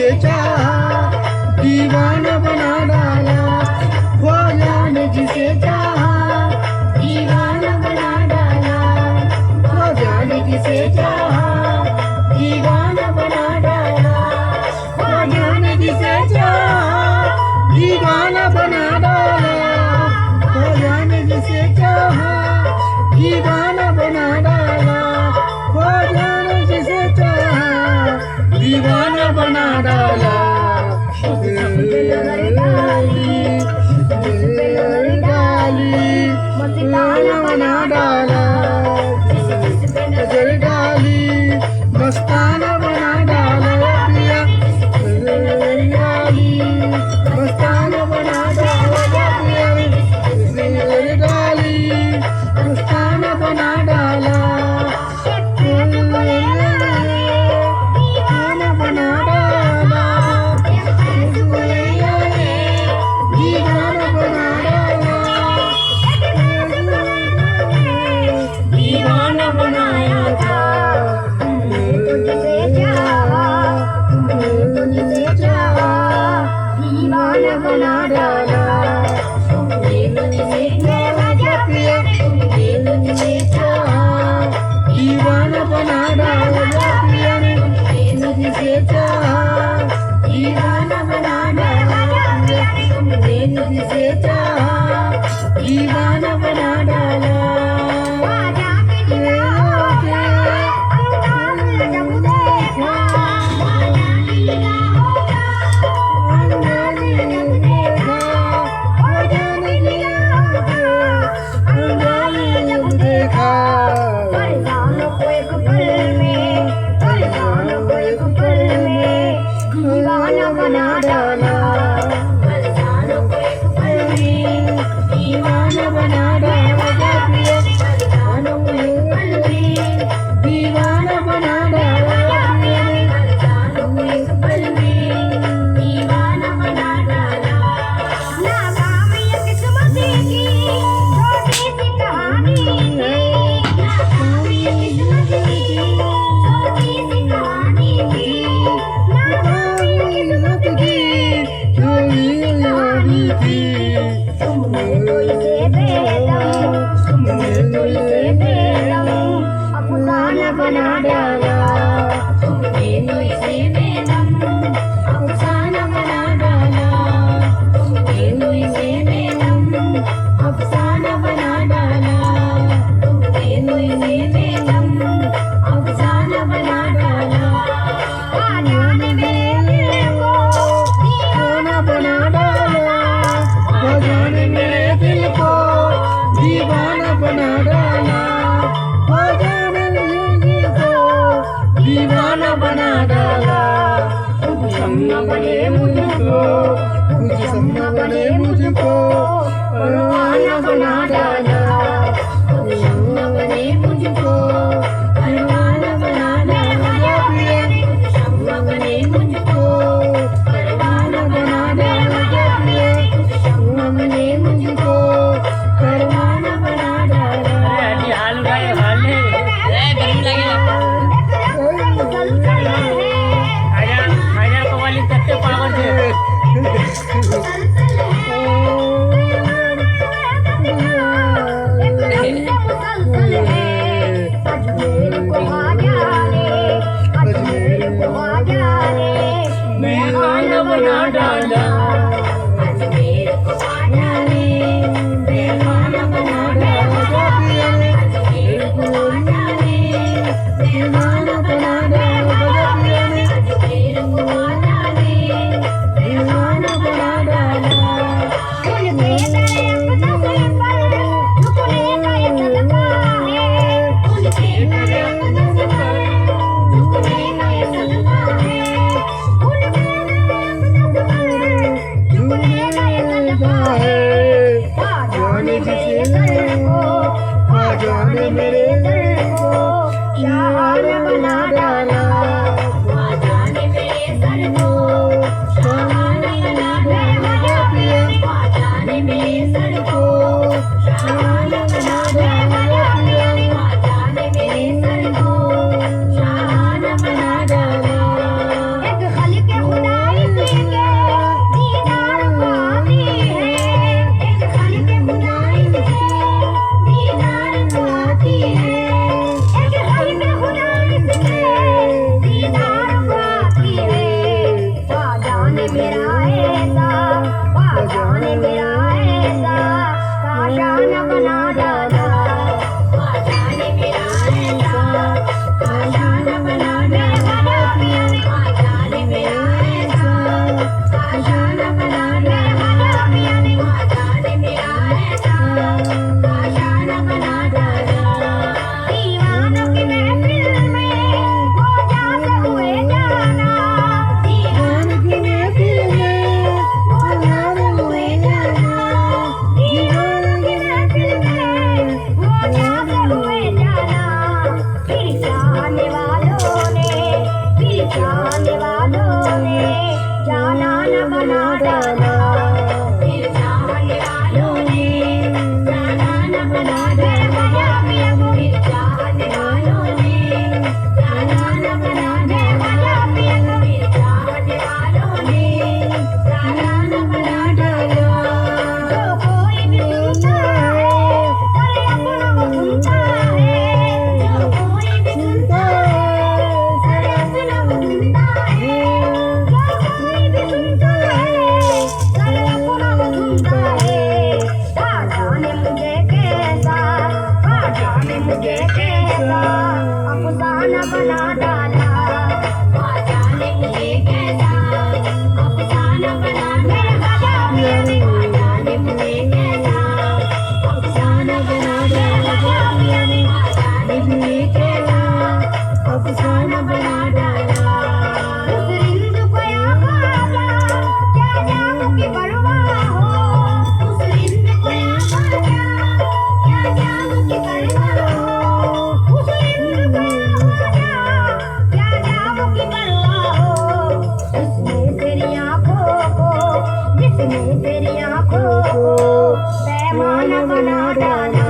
जिसे चाहा दीवाना बना डाला, ख्वाजा ने जिसे चाहा दीवाना बना डाला, ख्वाजा ने जिसे चाहा दीवाना बना डाला, ख्वाजा ने जिसे चाहा दीवाना बना डाला, ख्वाजा ने जिसे चाहा दीवाना बना डाला, ख्वाजा ने जिसे चाहा दीवाना बना डाला। दीवाना बना डाला, नजर डाली मस्ताना बना डाला पिया, नजर डाली मस्ताना बना डाला पिया, नजर डाली मस्ताना बना डाला, दीवाना बना डाला, दीवाना बना डाला, दीवाना बनाया था तुझसे चाहा, तुझसे चाहा दीवाना बना डाला, तुझसे चाहा पिया, तुझसे चाहा दीवाना बना डाला पिया, तुझसे चाहा दीवाना बना डाला, तुझसे चाहा दीवाना बना डाला। दीवाना बना डाला, दीवाना बना डाला पिया, दीवाना बना डाला दीवाना बना डाला। नाकाम ये किस्मत की छोटी सी कहानी है, नाकाम ये किस्मत की छोटी सी कहानी थी, नाकाम ये किस्मत की छोटी सी कहानी थी। तुमने तो इसे बेदम, तुमने तो इसे बेदम अफसाना बना डाला, तुमने तो इसे बेदम अफसाना बना डाला, तुमने तो इसे बेदम अफसाना बना डाला, तुमने तो इसे बेदम अफसाना बना डाला। ख्वाजा ने मेरे दिल को दीवाना बना डाला, ख्वाजा ने मेरे दिल को दीवाना बना डाला, ख्वाजा ने मेरे दिल को फिर जाने वालों ने, फिर जाने वालों ने जाना न बना डाला, फिर जाने वालों ने जाना न बना डाला, फिर जाने वालों ने जाना न बना डाला, फिर जाने वालों ने जाना न बना डाला। जो कोई भी सुनता है सारे अपना वो सुनता है, जो कोई भी सुनता है सारे अपना वो सुनता है, जो कोई भी सुनता है सारे अपना वो सुनता है। राजा ने मुझे कैसा, राजा ने मुझे कैसा अफसाना बना डाला, राजा ने मुझे कैसा अफसाना बना डाला, राजा ने मुझे कैसा अफसाना बना डाला, राजा ने मुझे कैसा अफसाना बना डाला। उस रिंद को या खाजा क्या जामों की परवाह हो, उस रिंद को या खाजा क्या जामों की परवाह हो, उस रिंद को या खाजा क्या जामों की परवाह हो। जिसने तेरी आँखों को, जिसने तेरी आँखों को पैमाना बना डाला,